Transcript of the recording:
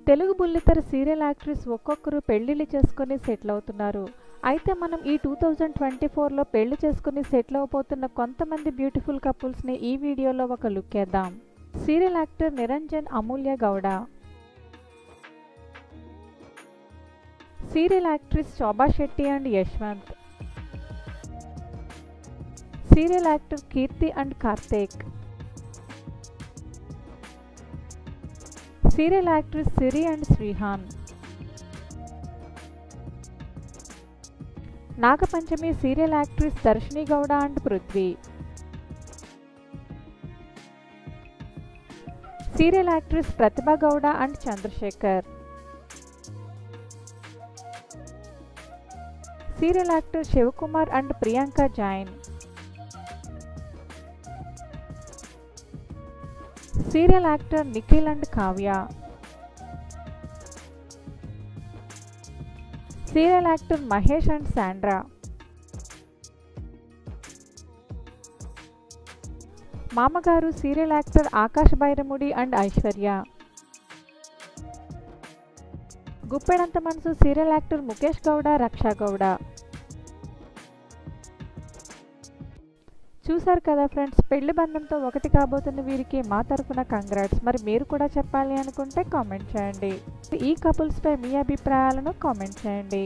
తెలుగు బుల్లితెర serial actress ఒక్కొక్కరు పెళ్లిళ్ళు చేసుకుని సెటిల్ అవుతున్నారు. అయితే మనం ఈ 2024లో పెళ్లి చేసుకుని సెటిల్ అవబోతున్న కొంతమంది బ్యూటిఫుల్ కపుల్స్ని ఈ వీడియోలో ఒక లుక్ వేద్దాం. Serial actor Niranjan Amulya Gowda, serial actress Shobha Shetty and Yashwanth, serial actor Keerthi and Karthik, serial actress Siri and Shrihan, Nagapanchami serial actress Darshini Gowda and Prithvi, serial actress Prathibha Gowda and Chandrashekar, serial actor Shivakumar and Priyanka Jain, serial actor Nikhil and Kavya, serial actor Mahesh and Sandra, Mamagaru serial actor Akash Bairamudi and Aishwarya, Guppedantha Manasu serial actor Mukesh Gowda Raksha Gowda. చూసారు కదా friends, పెళ్లి బంధంతో ఒకటి కాబోతున్న వీరికి మా తరఫున congrats. మరి మీరు కూడా చెప్పాలి అనుకుంటే కామెంట్ చేయండి. ఈ కపుల్స్పై మీ అభిప్రాయాలను కామెంట్ చేయండి.